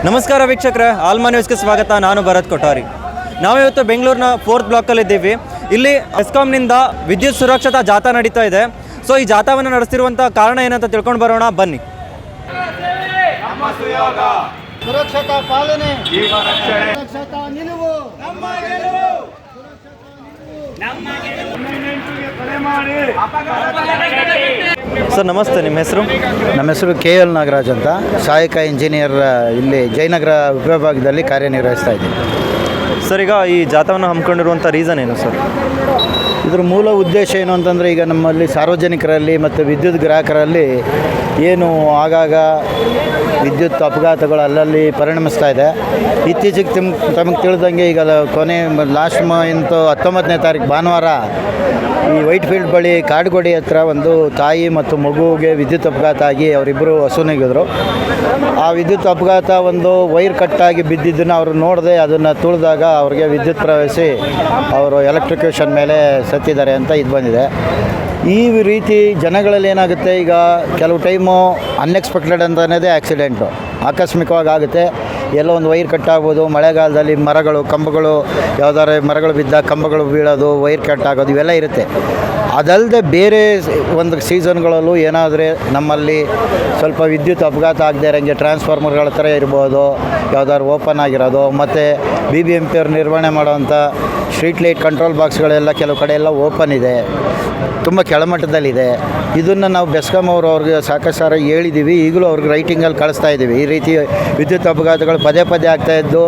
ನಮಸ್ಕಾರ ವೀಕ್ಷಕರೇ, ಆಲ್ಮಾ ನ್ಯೂಸ್ಗೆ ಸ್ವಾಗತ. ನಾನು ಭರತ್ ಕೊಠಾರಿ. ನಾವಿವತ್ತು ಬೆಂಗಳೂರಿನ 4th ಬ್ಲಾಕಲ್ಲಿದ್ದೀವಿ. ಇಲ್ಲಿ ಬೆಸ್ಕಾಂನಿಂದ ವಿದ್ಯುತ್ ಸುರಕ್ಷತಾ ಜಾಥಾ ನಡೀತಾ ಇದೆ. ಸೊ ಈ ಜಾಥಾವನ್ನು ನಡೆಸ್ತಿರುವಂಥ ಕಾರಣ ಏನಂತ ತಿಳ್ಕೊಂಡು ಬರೋಣ, ಬನ್ನಿ. ಸುರಕ್ಷತಾ ಪಾಲನೆ, ಸುರಕ್ಷತಾ ನಿಲುವು, ಸರ್ ನಮಸ್ತೆ, ನಿಮ್ಮ ಹೆಸರು? ನಮ್ಮ ಹೆಸರು KL ನಾಗರಾಜ್ ಅಂತ, ಸಹಾಯಕ ಇಂಜಿನಿಯರ್ ಇಲ್ಲಿ ಜಯನಗರ ಉಪವಿಭಾಗದಲ್ಲಿ ಕಾರ್ಯನಿರ್ವಹಿಸ್ತಾ ಇದ್ದೀನಿ. ಸರ್, ಈಗ ಈ ಜಾಥಾವನ್ನು ಹಮ್ಮಿಕೊಂಡಿರುವಂಥ ರೀಸನ್ ಏನು ಸರ್? ಇದರ ಮೂಲ ಉದ್ದೇಶ ಏನು ಅಂತಂದರೆ, ಈಗ ನಮ್ಮಲ್ಲಿ ಸಾರ್ವಜನಿಕರಲ್ಲಿ ಮತ್ತು ವಿದ್ಯುತ್ ಗ್ರಾಹಕರಲ್ಲಿ ಏನು ಆಗಾಗ ವಿದ್ಯುತ್ ಅಪಘಾತಗಳು ಅಲ್ಲಲ್ಲಿ ಪರಿಣಮಿಸ್ತಾ ಇದೆ. ಇತ್ತೀಚೆಗೆ ತಮಗೆ ತಿಳಿದಂಗೆ ಈಗ ಕೊನೆ ಲಾಸ್ಟ್ ಇಂತು 19ನೇ ತಾರೀಕು ಭಾನುವಾರ ಈ ವೈಟ್ ಫೀಲ್ಡ್ ಬಳಿ ಕಾಡುಗೋಡಿ ಹತ್ರ ಒಂದು ತಾಯಿ ಮತ್ತು ಮಗುವಿಗೆ ವಿದ್ಯುತ್ ಅಪಘಾತ ಆಗಿ ಅವರಿಬ್ಬರು ಹಸುನಿಗಿದ್ರು. ಆ ವಿದ್ಯುತ್ ಅಪಘಾತ ಒಂದು ವೈರ್ ಕಟ್ಟಾಗಿ ಬಿದ್ದಿದ್ದನ್ನು ಅವರು ನೋಡದೆ ಅದನ್ನು ತುಳಿದಾಗ ಅವ್ರಿಗೆ ವಿದ್ಯುತ್ ಪ್ರವೇಶಿಸಿ ಅವರು ಎಲೆಕ್ಟ್ರಿಕ್ಯೂಷನ್ ಮೇಲೆ ಸತ್ತಿದ್ದಾರೆ ಅಂತ ಇದು ಬಂದಿದೆ. ಈ ರೀತಿ ಜನಗಳಲ್ಲಿ ಏನಾಗುತ್ತೆ, ಈಗ ಕೆಲವು ಟೈಮು ಅನ್ಎಕ್ಸ್ಪೆಕ್ಟೆಡ್ ಅಂತಲೇ ಆಕ್ಸಿಡೆಂಟು ಆಕಸ್ಮಿಕವಾಗಿ ಆಗುತ್ತೆ. ಎಲ್ಲೋ ಒಂದು ವೈರ್ ಕಟ್ಟಾಗ್ಬೋದು, ಮಳೆಗಾಲದಲ್ಲಿ ಮರಗಳು ಕಂಬಗಳು ಯಾವುದಾದ್ರು ಮರಗಳು ಬಿದ್ದಾಗ ಕಂಬಗಳು ಬೀಳೋದು, ವೈರ್ ಕಟ್ಟಾಗೋದು ಇವೆಲ್ಲ ಇರುತ್ತೆ. ಅದಲ್ಲದೆ ಬೇರೆ ಒಂದು ಸೀಸನ್ಗಳಲ್ಲೂ ಏನಾದರೆ ನಮ್ಮಲ್ಲಿ ಸ್ವಲ್ಪ ವಿದ್ಯುತ್ ಅಪಘಾತ ಆಗದೆ ಇರೋಂಗೆ ಟ್ರಾನ್ಸ್ಫಾರ್ಮರ್ಗಳ ಥರ ಇರ್ಬೋದು, ಯಾವುದಾದ್ರು ಓಪನ್ ಆಗಿರೋದು, ಮತ್ತು BBMP ಅವ್ರು ನಿರ್ವಹಣೆ ಮಾಡೋವಂಥ ಸ್ಟ್ರೀಟ್ ಲೈಟ್ ಕಂಟ್ರೋಲ್ ಬಾಕ್ಸ್ಗಳೆಲ್ಲ ಕೆಲವು ಕಡೆ ಎಲ್ಲ ಓಪನ್ ಇದೆ, ತುಂಬ ಕೆಳಮಟ್ಟದಲ್ಲಿದೆ. ಇದನ್ನು ನಾವು ಬೆಸ್ಕಾಂ ಅವ್ರಿಗೆ ಸಾಕಷ್ಟು ಸಾರಿ ಹೇಳಿದ್ದೀವಿ, ಈಗಲೂ ಅವ್ರಿಗೆ ರೈಟಿಂಗಲ್ಲಿ ಕಳಿಸ್ತಾ ಇದ್ದೀವಿ. ಈ ರೀತಿ ವಿದ್ಯುತ್ ಅಪಘಾತಗಳು ಪದೇ ಪದೇ ಆಗ್ತಾಯಿದ್ದು,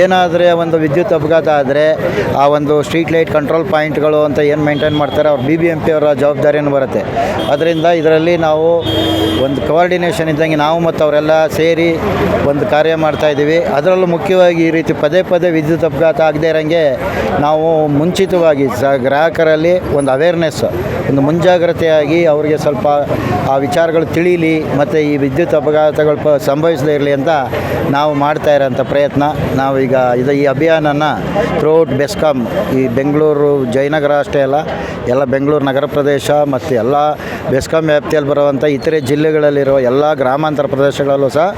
ಏನಾದರೆ ಒಂದು ವಿದ್ಯುತ್ ಅಪಘಾತ ಆದರೆ ಆ ಒಂದು ಸ್ಟ್ರೀಟ್ ಲೈಟ್ ಕಂಟ್ರೋಲ್ ಪಾಯಿಂಟ್ಗಳು ಅಂತ ಏನು ಮೇಂಟೈನ್ ಮಾಡ್ತಾರೆ ಅವ್ರು BBMP ಅವರ ಜವಾಬ್ದಾರಿಯನ್ನು ಬರುತ್ತೆ. ಅದರಿಂದ ಇದರಲ್ಲಿ ನಾವು ಒಂದು ಕೋಆರ್ಡಿನೇಷನ್ ಇದ್ದಂಗೆ ನಾವು ಮತ್ತು ಅವರೆಲ್ಲ ಸೇರಿ ಒಂದು ಕಾರ್ಯ ಮಾಡ್ತಾಯಿದ್ದೀವಿ. ಅದರಲ್ಲೂ ಮುಖ್ಯವಾಗಿ ಈ ರೀತಿ ಪದೇ ಪದೇ ವಿದ್ಯುತ್ ಅಪಘಾತ ಆಗದೇ ಇರೋಂಗೆ ನಾವು ಮುಂಚಿತವಾಗಿ ಗ್ರಾಹಕರಲ್ಲಿ ಒಂದು ಅವೇರ್ನೆಸ್, ಒಂದು ಮುಂಜಾಗ್ರತೆಯಾಗಿ ಅವರಿಗೆ ಸ್ವಲ್ಪ ಆ ವಿಚಾರಗಳು ತಿಳಿಯಲಿ ಮತ್ತು ಈ ವಿದ್ಯುತ್ ಅಪಘಾತಗಳು ಸಂಭವಿಸದೇ ಇರಲಿ ಅಂತ ನಾವು ಮಾಡ್ತಾ ಇರೋಂಥ ಪ್ರಯತ್ನ. ನಾವೀಗ ಈ ಅಭಿಯಾನನ ಥ್ರೂಔಟ್ ಬೆಸ್ಕಾಂ, ಈ ಬೆಂಗಳೂರು ಜಯನಗರ ಅಷ್ಟೇ ಅಲ್ಲ, ಎಲ್ಲ ಬೆಂಗಳೂರು ನಗರ ಪ್ರದೇಶ ಮತ್ತು ಎಲ್ಲ ಬೆಸ್ಕಾಂ ವ್ಯಾಪ್ತಿಯಲ್ಲಿ ಬರುವಂಥ ಇತರೆ ಜಿಲ್ಲೆಗಳಲ್ಲಿರುವ ಎಲ್ಲ ಗ್ರಾಮಾಂತರ ಪ್ರದೇಶಗಳಲ್ಲೂ ಸಹ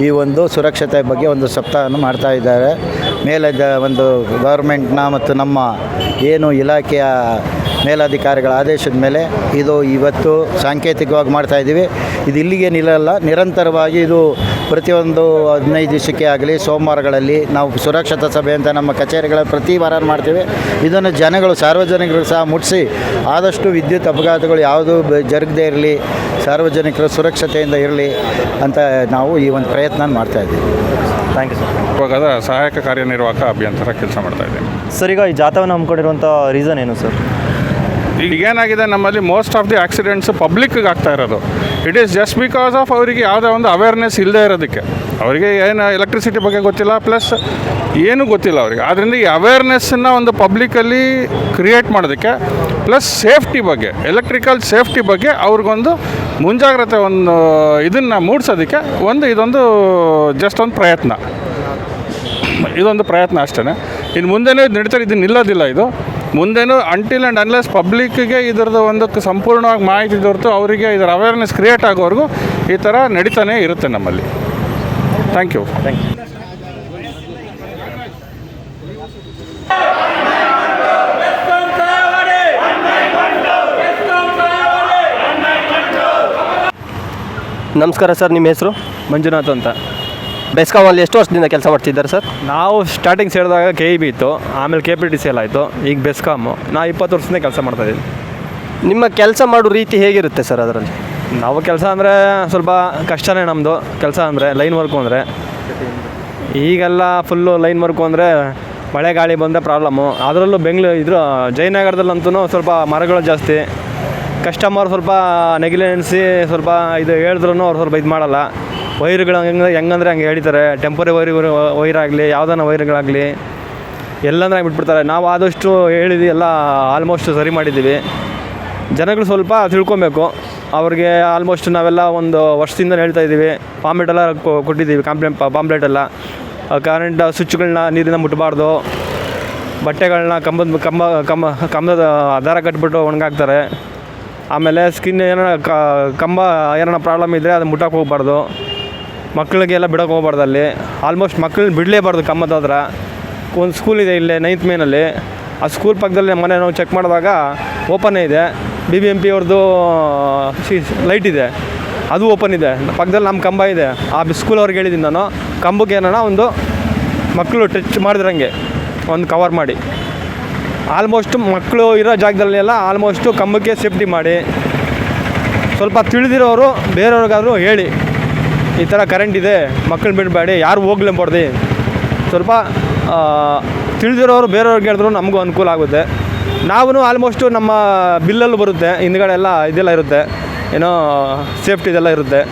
ಈ ಒಂದು ಸುರಕ್ಷತೆ ಬಗ್ಗೆ ಒಂದು ಸಪ್ತಾಹವನ್ನು ಮಾಡ್ತಾ ಇದ್ದಾರೆ. ಮೇಲೆ ಒಂದು ಗೌರ್ಮೆಂಟ್ನ ಮತ್ತು ನಮ್ಮ ಏನು ಇಲಾಖೆಯ ಮೇಲಧಿಕಾರಿಗಳ ಆದೇಶದ ಮೇಲೆ ಇದು ಇವತ್ತು ಸಾಂಕೇತಿಕವಾಗಿ ಮಾಡ್ತಾಯಿದ್ದೀವಿ. ಇದು ಇಲ್ಲಿಗೆ ನಿಲ್ಲಲ್ಲ, ನಿರಂತರವಾಗಿ ಇದು ಪ್ರತಿಯೊಂದು 15 ದಿವಸಕ್ಕೆ ಆಗಲಿ ಸೋಮವಾರಗಳಲ್ಲಿ ನಾವು ಸುರಕ್ಷತಾ ಸಭೆ ಅಂತ ನಮ್ಮ ಕಚೇರಿಗಳ ಪ್ರತಿ ವಾರ ಮಾಡ್ತೀವಿ. ಇದನ್ನು ಜನಗಳು ಸಾರ್ವಜನಿಕರು ಸಹ ಮುಟ್ಟಿಸಿ ಆದಷ್ಟು ವಿದ್ಯುತ್ ಅಪಘಾತಗಳು ಯಾವುದೂ ಜರುಗದೇ ಇರಲಿ, ಸಾರ್ವಜನಿಕರು ಸುರಕ್ಷತೆಯಿಂದ ಇರಲಿ ಅಂತ ನಾವು ಈ ಒಂದು ಪ್ರಯತ್ನ ಮಾಡ್ತಾಯಿದ್ದೀವಿ. Thank you sir. ಇವಾಗ ಸಹಾಯಕ ಕಾರ್ಯನಿರ್ವಾಹಕ ಅಭಿಯಂತರ ಕೆಲಸ ಮಾಡ್ತಾಯಿದ್ದೀನಿ ಸರ್, ಈಗ ಈ ಜಾಥಾವನ್ನು ಹಮ್ಮಿಕೊಂಡಿರುವಂಥ ರೀಸನ್ ಏನು ಸರ್? ಈಗೇನಾಗಿದೆ, ನಮ್ಮಲ್ಲಿ ಮೋಸ್ಟ್ ಆಫ್ ದಿ ಆಕ್ಸಿಡೆಂಟ್ಸ್ ಪಬ್ಲಿಕ್ಗೆ ಆಗ್ತಾ ಇರೋದು. It is just because of ಅವರಿಗೆ ಯಾವುದೇ ಒಂದು ಅವೇರ್ನೆಸ್ ಇಲ್ಲದೆ ಇರೋದಕ್ಕೆ. ಅವರಿಗೆ ಏನು ಎಲೆಕ್ಟ್ರಿಸಿಟಿ ಬಗ್ಗೆ ಗೊತ್ತಿಲ್ಲ, ಪ್ಲಸ್ ಏನೂ ಗೊತ್ತಿಲ್ಲ ಅವರಿಗೆ. ಆದ್ದರಿಂದ ಈ ಅವೇರ್ನೆಸ್ಸನ್ನು ಒಂದು ಪಬ್ಲಿಕಲ್ಲಿ ಕ್ರಿಯೇಟ್ ಮಾಡೋದಕ್ಕೆ, ಪ್ಲಸ್ ಸೇಫ್ಟಿ ಬಗ್ಗೆ, ಎಲೆಕ್ಟ್ರಿಕಲ್ ಸೇಫ್ಟಿ ಬಗ್ಗೆ ಅವ್ರಿಗೊಂದು ಮುಂಜಾಗ್ರತೆ ಒಂದು ಇದನ್ನು ಮೂಡಿಸೋದಕ್ಕೆ ಇದೊಂದು ಜಸ್ಟ್ ಒಂದು ಪ್ರಯತ್ನ, ಇದೊಂದು ಪ್ರಯತ್ನ ಅಷ್ಟೇ. ಇನ್ನು ಮುಂದೆನೂ ಇದು ನಡೀತಾರೆ, ಇದು ನಿಲ್ಲೋದಿಲ್ಲ. ಇದು ಮುಂದೆನೂ ಅಂಟಿಲ್ ಆ್ಯಂಡ್ ಅನ್ಲೆಸ್ ಪಬ್ಲಿಕ್ಕಿಗೆ ಇದರದ್ದು ಒಂದು ಸಂಪೂರ್ಣವಾಗಿ ಮಾಹಿತಿ ದೊರೆತು ಅವರಿಗೆ ಇದರ ಅವೇರ್ನೆಸ್ ಕ್ರಿಯೇಟ್ ಆಗೋವರೆಗೂ ಈ ಥರ ನಡೀತಾನೆ ಇರುತ್ತೆ ನಮ್ಮಲ್ಲಿ. Thank you. ನಮಸ್ಕಾರ ಸರ್, ನಿಮ್ಮ ಹೆಸರು? ಮಂಜುನಾಥ್ ಅಂತ. ಬೆಸ್ಕಾಮಲ್ಲಿ ಎಷ್ಟು ವರ್ಷದಿಂದ ಕೆಲಸ ಮಾಡ್ತಿದ್ದಾರೆ ಸರ್? ನಾವು ಸ್ಟಾರ್ಟಿಂಗ್ ಸೇರಿದಾಗ KEB ಇತ್ತು, ಆಮೇಲೆ KPTC ಎಲ್ಲ ಆಯಿತು, ಈಗ ಬೆಸ್ಕಾಮು. ನಾ 20 ವರ್ಷದಿಂದ ಕೆಲಸ ಮಾಡ್ತಾಯಿದ್ದೀನಿ. ನಿಮ್ಮ ಕೆಲಸ ಮಾಡೋ ರೀತಿ ಹೇಗಿರುತ್ತೆ ಸರ್ ಅದರಲ್ಲಿ? ನಾವು ಕೆಲಸ ಅಂದರೆ ಸ್ವಲ್ಪ ಕಷ್ಟನೇ ನಮ್ಮದು ಕೆಲಸ ಅಂದರೆ, ಲೈನ್ ವರ್ಕು ಅಂದರೆ. ಈಗೆಲ್ಲ ಫುಲ್ಲು ಲೈನ್ ವರ್ಕು ಅಂದರೆ ಮಳೆ ಗಾಳಿ ಬಂದರೆ ಪ್ರಾಬ್ಲಮ್ಮು. ಅದರಲ್ಲೂ ಜಯನಗರದಲ್ಲಂತೂ ಸ್ವಲ್ಪ ಮರಗಳು ಜಾಸ್ತಿ. ಕಸ್ಟಮರ್ ಸ್ವಲ್ಪ ನೆಗ್ಲೆನ್ಸಿ, ಸ್ವಲ್ಪ ಇದು ಹೇಳಿದ್ರೂ ಅವ್ರು ಸ್ವಲ್ಪ ಇದು ಮಾಡಲ್ಲ. ವೈರ್ಗಳು ಹೆಂಗಂದ್ರೆ ಹಂಗೆ ಹೇಳ್ತಾರೆ. ಟೆಂಪರಿ ವೈರಾಗಲಿ ಯಾವುದಾನ ವೈರ್ಗಳಾಗಲಿ ಎಲ್ಲಂದ್ರೆ ಬಿಟ್ಬಿಡ್ತಾರೆ. ನಾವು ಆದಷ್ಟು ಹೇಳಿದ್ವಿ, ಎಲ್ಲ ಆಲ್ಮೋಸ್ಟ್ ಸರಿ ಮಾಡಿದ್ದೀವಿ. ಜನಗಳು ಸ್ವಲ್ಪ ತಿಳ್ಕೊಬೇಕು. ಅವ್ರಿಗೆ ಆಲ್ಮೋಸ್ಟ್ ನಾವೆಲ್ಲ ಒಂದು ವರ್ಷದಿಂದ ಹೇಳ್ತಾಯಿದ್ದೀವಿ. ಪಾಂಪ್ಲೆಟೆಲ್ಲ ಕೊಟ್ಟಿದ್ದೀವಿ, ಪಾಂಪ್ಲೆಟೆಲ್ಲ. ಕರೆಂಟ್ ಸ್ವಿಚ್ಗಳನ್ನ ನೀರಿಂದ ಮುಟ್ಟಬಾರ್ದು, ಬಟ್ಟೆಗಳನ್ನ ಕಂಬದ ದಾರ ಕಟ್ಬಿಟ್ಟು ಒಣಗಾಕ್ತಾರೆ. ಆಮೇಲೆ ಸ್ಕಿನ್ ಏನಾರ ಕಂಬ ಏನಾರ ಪ್ರಾಬ್ಲಮ್ ಇದ್ದರೆ ಅದು ಮುಟ್ಟಕ್ಕೆ ಹೋಗಬಾರ್ದು. ಮಕ್ಕಳಿಗೆಲ್ಲ ಬಿಡೋಕೆ ಹೋಗ್ಬಾರ್ದು ಅಲ್ಲಿ. ಆಲ್ಮೋಸ್ಟ್ ಮಕ್ಕಳನ್ನ ಬಿಡಲೇಬಾರ್ದು ಕಂಬದ ಹತ್ರ. ಒಂದು ಸ್ಕೂಲ್ ಇದೆ ಇಲ್ಲೇ 9th ಮೇನಲ್ಲಿ. ಆ ಸ್ಕೂಲ್ ಪಕ್ಕದಲ್ಲಿ ಮನೆ ನಾವು ಚೆಕ್ ಮಾಡಿದಾಗ ಓಪನ್ನೇ ಇದೆ. BBMP ಅವ್ರದ್ದು ಲೈಟ್ ಇದೆ, ಅದು ಓಪನ್ ಇದೆ. ಪಕ್ಕದಲ್ಲಿ ನಮ್ಮ ಕಂಬ ಇದೆ. ಆ ಸ್ಕೂಲ್ ಅವ್ರಿಗೆ ಹೇಳಿದ್ದೀನಿ ನಾನು, ಕಂಬಕ್ಕೆ ಏನೋ ಒಂದು ಮಕ್ಕಳು ಟಚ್ ಮಾಡಿದ್ರಂಗೆ ಒಂದು ಕವರ್ ಮಾಡಿ. ಆಲ್ಮೋಸ್ಟು ಮಕ್ಕಳು ಇರೋ ಜಾಗದಲ್ಲೆಲ್ಲ ಆಲ್ಮೋಸ್ಟು ಕಂಬಕ್ಕೆ ಸೇಫ್ಟಿ ಮಾಡಿ. ಸ್ವಲ್ಪ ತಿಳಿದಿರೋರು ಬೇರೆಯವ್ರಿಗಾದರೂ ಹೇಳಿ, ಈ ಥರ ಕರೆಂಟ್ ಇದೆ, ಮಕ್ಕಳು ಬಿಡಬೇಡಿ, ಯಾರು ಹೋಗ್ಲೇಬಾರ್ದು. ಸ್ವಲ್ಪ ತಿಳಿದಿರೋರು ಬೇರೆಯವ್ರಿಗೆ ಹೇಳಿದ್ರು ನಮಗೂ ಅನುಕೂಲ ಆಗುತ್ತೆ. ನಾವು ಆಲ್ಮೋಸ್ಟು ನಮ್ಮ ಬಿಲ್ಲಲ್ಲೂ ಬರುತ್ತೆ, ಹಿಂದ್ಗಡೆ ಎಲ್ಲ ಇದೆಲ್ಲ ಇರುತ್ತೆ, ಏನೋ ಸೇಫ್ಟಿ ಇದೆಲ್ಲ ಇರುತ್ತೆ.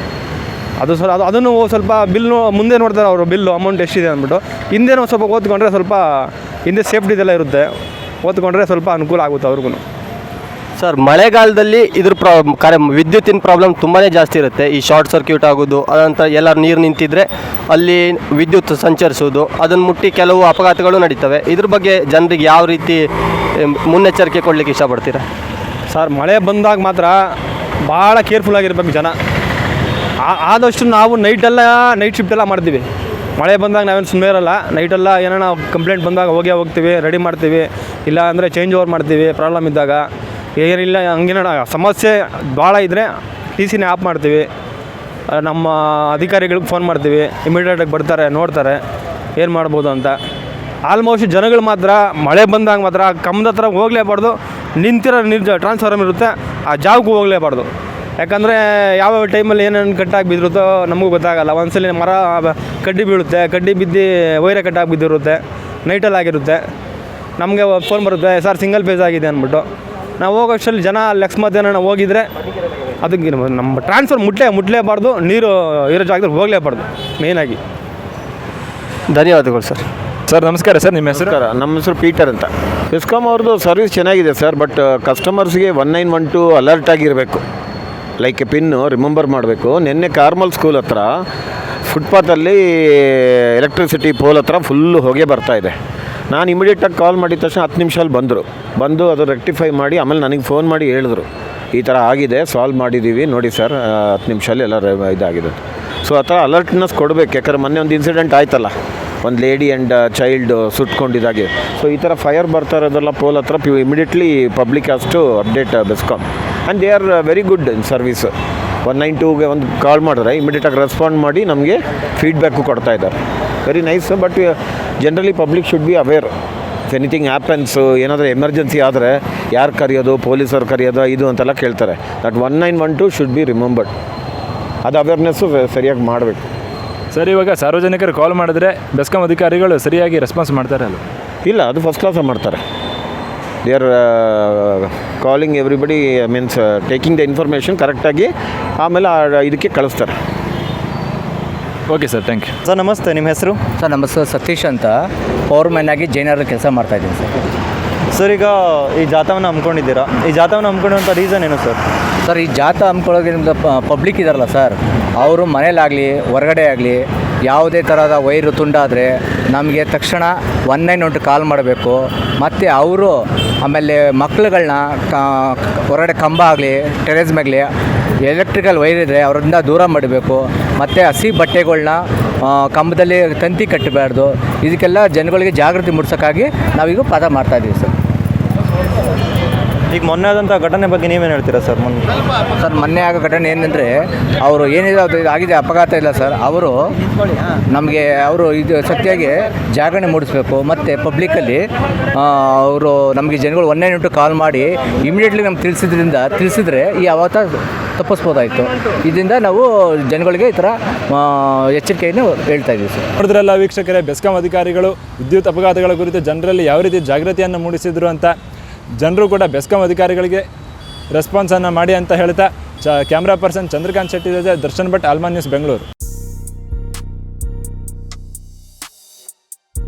ಅದನ್ನು ಸ್ವಲ್ಪ ಬಿಲ್ಲು ಮುಂದೆ ನೋಡ್ತಾರೆ ಅವರು, ಬಿಲ್ಲು ಅಮೌಂಟ್ ಎಷ್ಟಿದೆ ಅಂದ್ಬಿಟ್ಟು. ಹಿಂದೆನೂ ಸ್ವಲ್ಪ ಓದ್ಕೊಂಡ್ರೆ ಸ್ವಲ್ಪ ಹಿಂದೆ ಸೇಫ್ಟಿ ಇದೆಲ್ಲ ಇರುತ್ತೆ, ಓದ್ಕೊಂಡ್ರೆ ಸ್ವಲ್ಪ ಅನುಕೂಲ ಆಗುತ್ತೆ ಅವ್ರಿಗೂ. ಸರ್, ಮಳೆಗಾಲದಲ್ಲಿ ವಿದ್ಯುತ್ತಿನ ಪ್ರಾಬ್ಲಮ್ ತುಂಬಾ ಜಾಸ್ತಿ ಇರುತ್ತೆ. ಈ ಶಾರ್ಟ್ ಸರ್ಕ್ಯೂಟ್ ಆಗೋದು, ಅದಂತ ಎಲ್ಲ ನೀರು ನಿಂತಿದ್ರೆ ಅಲ್ಲಿ ವಿದ್ಯುತ್ ಸಂಚರಿಸೋದು, ಅದನ್ನು ಮುಟ್ಟಿ ಕೆಲವು ಅಪಘಾತಗಳು ನಡೀತವೆ. ಇದ್ರ ಬಗ್ಗೆ ಜನರಿಗೆ ಯಾವ ರೀತಿ ಮುನ್ನೆಚ್ಚರಿಕೆ ಕೊಡಲಿಕ್ಕೆ ಇಷ್ಟಪಡ್ತೀರಾ? ಸರ್, ಮಳೆ ಬಂದಾಗ ಮಾತ್ರ ಭಾಳ ಕೇರ್ಫುಲ್ಲಾಗಿರ್ಬೇಕು ಜನ. ಆದಷ್ಟು ನಾವು ನೈಟ್ ಶಿಫ್ಟೆಲ್ಲ ಮಾಡ್ತೀವಿ. ಮಳೆ ಬಂದಾಗ ನಾವೇನು ಸುಮ್ಮನೆ ಇರೋಲ್ಲ. ನೈಟೆಲ್ಲ ಏನಾರ ಕಂಪ್ಲೇಂಟ್ ಬಂದಾಗ ಹೋಗ್ತೀವಿ, ರೆಡಿ ಮಾಡ್ತೀವಿ. ಇಲ್ಲ ಅಂದರೆ ಚೇಂಜ್ ಓವರ್ ಮಾಡ್ತೀವಿ ಪ್ರಾಬ್ಲಮ್ ಇದ್ದಾಗ. ಏನಿಲ್ಲ ಹಂಗೇನ ಸಮಸ್ಯೆ ಭಾಳ ಇದ್ದರೆ TCನೇ ಆಫ್ ಮಾಡ್ತೀವಿ. ನಮ್ಮ ಅಧಿಕಾರಿಗಳಿಗೆ ಫೋನ್ ಮಾಡ್ತೀವಿ, ಇಮಿಡಿಯೇಟಾಗಿ ಬರ್ತಾರೆ, ನೋಡ್ತಾರೆ ಏನು ಮಾಡ್ಬೋದು ಅಂತ. ಆಲ್ಮೋಸ್ಟ್ ಜನಗಳು ಮಾತ್ರ ಮಳೆ ಬಂದಾಗ ಮಾತ್ರ ಕಂಬದ ಹತ್ರ ಹೋಗಲೇಬಾರ್ದು. ನಿಂತಿರೋ ಟ್ರಾನ್ಸ್ಫಾರ್ಮರ್ ಇರುತ್ತೆ, ಆ ಜಾಗಕ್ಕೂ ಹೋಗಲೇಬಾರ್ದು. ಯಾಕಂದರೆ ಯಾವ್ಯಾವ ಟೈಮಲ್ಲಿ ಏನೇನು ಕಟ್ಟಾಗಿ ಬಿದ್ದಿರುತ್ತೋ ನಮಗೂ ಗೊತ್ತಾಗಲ್ಲ. ಒಂದ್ಸಲ ಮರ ಕಡ್ಡಿ ಬೀಳುತ್ತೆ, ಕಡ್ಡಿ ಬಿದ್ದು ವೈರೇ ಕಟ್ಟಾಗಿ ಬಿದ್ದಿರುತ್ತೆ, ನೈಟಲ್ಲಿ ಆಗಿರುತ್ತೆ. ನಮಗೆ ಫೋನ್ ಬರುತ್ತೆ, ಸರ್ ಸಿಂಗಲ್ ಫೇಸ್ ಆಗಿದೆ ಅಂದ್ಬಿಟ್ಟು. ನಾವು ಹೋಗೋಷ್ಟರಲ್ಲಿ ಜನ ಅಕಸ್ಮಾತ್ ಏನಾರ ಹೋಗಿದ್ರೆ ಅದಕ್ಕೆ ನಮ್ಮ ಟ್ರಾನ್ಸ್ಫರ್ ಮುಟ್ಲೇಬಾರ್ದು, ನೀರು ಇರೋ ಜಾಗದಲ್ಲಿ ಹೋಗಲೇಬಾರ್ದು ಮೇಯ್ನಾಗಿ. ಧನ್ಯವಾದಗಳು ಸರ್. ಸರ್ ನಮಸ್ಕಾರ ಸರ್, ನಿಮ್ಮ ಹೆಸರು? ನಮ್ಮ ಹೆಸರು ಪೀಟರ್ ಅಂತ. ಬೆಸ್ಕಾಮ್ ಅವ್ರದ್ದು ಸರ್ವಿಸ್ ಚೆನ್ನಾಗಿದೆ ಸರ್, ಬಟ್ ಕಸ್ಟಮರ್ಸ್ಗೆ 1912 ಅಲರ್ಟ್ ಆಗಿರಬೇಕು. ಲೈಕ್ ಪಿನ್ನು ರಿಮೆಂಬರ್ ಮಾಡಬೇಕು. ನಿನ್ನೆ ಕಾರ್ಮಲ್ ಸ್ಕೂಲ್ ಹತ್ರ ಫುಟ್ಪಾತಲ್ಲಿ ಎಲೆಕ್ಟ್ರಿಸಿಟಿ ಪೋಲ್ ಹತ್ರ ಫುಲ್ಲು ಹೊಗೆ ಬರ್ತಾಯಿದೆ. ನಾನು ಇಮಿಡಿಯೇಟಾಗಿ ಕಾಲ್ ಮಾಡಿದ ತಕ್ಷಣ 10 ನಿಮಿಷದಲ್ಲಿ ಬಂದು ಅದು ರೆಕ್ಟಿಫೈ ಮಾಡಿ ಆಮೇಲೆ ನನಗೆ ಫೋನ್ ಮಾಡಿ ಹೇಳಿದ್ರು, ಈ ಥರ ಆಗಿದೆ, ಸಾಲ್ವ್ ಮಾಡಿದ್ದೀವಿ ನೋಡಿ ಸರ್, 10 ನಿಮಿಷದಲ್ಲಿ ಎಲ್ಲ ಇದಾಗಿದೆ. ಸೊ ಆ ಥರ ಅಲರ್ಟ್ನೆಸ್ ಕೊಡಬೇಕು. ಯಾಕಂದ್ರೆ ಮೊನ್ನೆ ಒಂದು ಇನ್ಸಿಡೆಂಟ್ ಆಯ್ತಲ್ಲ, ಒಂದು ಲೇಡಿ ಆ್ಯಂಡ್ ಚೈಲ್ಡ್ ಸುಟ್ಕೊಂಡಿದ್ದಾಗೆ. ಸೊ ಈ ಥರ ಫೈರ್ ಬರ್ತಾ ಇರೋದೆಲ್ಲ ಪೋಲ್ ಹತ್ರ immediately public has to update BESCOM. And they are very good in service. 192ಗೆ ಒಂದು ಕಾಲ್ ಮಾಡಿದ್ರೆ ಇಮಿಡಿಯೇಟಾಗಿ ರೆಸ್ಪಾಂಡ್ ಮಾಡಿ ನಮಗೆ ಫೀಡ್ಬ್ಯಾಕು ಕೊಡ್ತಾ ಇದ್ದಾರೆ. Very nice. But generally public should be aware. If anything happens, ಏನಾದರೂ ಎಮರ್ಜೆನ್ಸಿ ಆದರೆ ಯಾರು ಕರೆಯೋದು, ಪೊಲೀಸರು ಕರೆಯೋದು ಇದು ಅಂತೆಲ್ಲ ಕೇಳ್ತಾರೆ. That 1912 should be remembered. ಅದು ಅವೇರ್ನೆಸ್ಸು ಸರಿಯಾಗಿ ಮಾಡಬೇಕು. ಸರ್, ಇವಾಗ ಸಾರ್ವಜನಿಕರು ಕಾಲ್ ಮಾಡಿದ್ರೆ ಬೆಸ್ಕಾಂ ಅಧಿಕಾರಿಗಳು ಸರಿಯಾಗಿ ರೆಸ್ಪಾನ್ಸ್ ಮಾಡ್ತಾರೆ ಅಲ್ಲ? ಇಲ್ಲ, ಅದು ಫಸ್ಟ್ ಕ್ಲಾಸಾಗಿ ಮಾಡ್ತಾರೆ. They are calling everybody, means taking the information ಕರೆಕ್ಟಾಗಿ ಆಮೇಲೆ ಇದಕ್ಕೆ ಕಳಿಸ್ತಾರೆ. Okay sir, thank you. Sir ನಮಸ್ತೆ, ನಿಮ್ಮ ಹೆಸರು? ಸರ್ ನಮ್ಮ ಹೆಸರು ಸತೀಶ್ ಅಂತ, ಪವರ್ ಮ್ಯಾನ್ ಆಗಿ ಜೈನರ್ ಕೆಲಸ ಮಾಡ್ತಾಯಿದ್ದೀನಿ ಸರ್. ಸರ್, ಈಗ ಈ ಜಾಥಾವನ್ನು ಹಮ್ಮಿಕೊಂಡಿದ್ದೀರಾ, ಈ ಜಾಥಾವನ್ನು ಹಮ್ಮಿಕೊಳ್ಳುವಂಥ ರೀಸನ್ ಏನು ಸರ್? ಸರ್, ಈ ಜಾಥಾ ಹಮ್ಮಿಕೊಳ್ಳೋಕೆ ನಿಮ್ಮದು ಪಬ್ಲಿಕ್ ಇದಾರಲ್ಲ ಸರ್, ಅವರು ಮನೇಲಾಗಲಿ ಹೊರಗಡೆ ಆಗಲಿ ಯಾವುದೇ ಥರದ ವೈರು ತುಂಡಾದರೆ ನಮಗೆ ತಕ್ಷಣ 191 ಕಾಲ್ ಮಾಡಬೇಕು. ಮತ್ತು ಅವರು ಆಮೇಲೆ ಮಕ್ಳುಗಳನ್ನ ಹೊರಗಡೆ ಕಂಬ ಆಗಲಿ ಟೆರೇಸ್ ಮೇಗಲಿ ಎಲೆಕ್ಟ್ರಿಕಲ್ ವೈರ್ ಇದ್ದರೆ ಅವರಿಂದ ದೂರ ಮಾಡಬೇಕು. ಮತ್ತು ಹಸಿ ಬಟ್ಟೆಗಳ್ನ ಕಂಬದಲ್ಲಿ ತಂತಿ ಕಟ್ಟಬಾರ್ದು. ಇದಕ್ಕೆಲ್ಲ ಜನಗಳಿಗೆ ಜಾಗೃತಿ ಮೂಡಿಸೋಕ್ಕಾಗಿ ನಾವೀಗ ಪದ ಮಾಡ್ತಾಯಿದ್ದೀವಿ ಸರ್. ಈಗ ಮೊನ್ನೆ ಆದಂಥ ಘಟನೆ ಬಗ್ಗೆ ನೀವೇನು ಹೇಳ್ತೀರಾ ಸರ್? ಮೊನ್ನೆ ಆಗೋ ಘಟನೆ ಏನಂದರೆ, ಅವರು ಏನಿದೆ ಅದು ಆಗಿದೆ, ಅಪಘಾತ ಇಲ್ಲ ಸರ್. ಇದು ಸತ್ಯಾಗಿ ಜಾಗರಣೆ ಮೂಡಿಸ್ಬೇಕು. ಮತ್ತು ಪಬ್ಲಿಕ್ಕಲ್ಲಿ ಅವರು ನಮಗೆ ಜನಗಳು 191 ಕಾಲ್ ಮಾಡಿ ಇಮಿಡಿಯೇಟ್ಲಿ ನಮ್ಗೆ ತಿಳಿಸಿದ್ರೆ ಈ ಅವಾತ ತಪ್ಪಿಸ್ಬೋದಾಯಿತು. ಇದರಿಂದ ನಾವು ಜನಗಳಿಗೆ ಈ ಥರ ಎಚ್ಚರಿಕೆಯನ್ನು ಹೇಳ್ತಾ ಇದ್ದೀವಿ ಸರ್. ನೋಡಿದ್ರಲ್ಲ ವೀಕ್ಷಕರೇ, ಬೆಸ್ಕಾಂ ಅಧಿಕಾರಿಗಳು ವಿದ್ಯುತ್ ಅಪಘಾತಗಳ ಕುರಿತು ಜನರಲ್ಲಿ ಯಾವ ರೀತಿ ಜಾಗೃತಿಯನ್ನು ಮೂಡಿಸಿದ್ರು ಅಂತ. ಜನರು ಕೂಡ ಬೆಸ್ಕಾಂ ಅಧಿಕಾರಿಗಳಿಗೆ ರೆಸ್ಪಾನ್ಸನ್ನು ಮಾಡಿ ಅಂತ ಹೇಳ್ತಾ ಕ್ಯಾಮ್ರಾ ಪರ್ಸನ್ ಚಂದ್ರಕಾಂತ್ ಶೆಟ್ಟಿ ಜೊತೆ ದರ್ಶನ್ ಭಟ್, ಆಲ್ಮಾ ನ್ಯೂಸ್, ಬೆಂಗಳೂರು.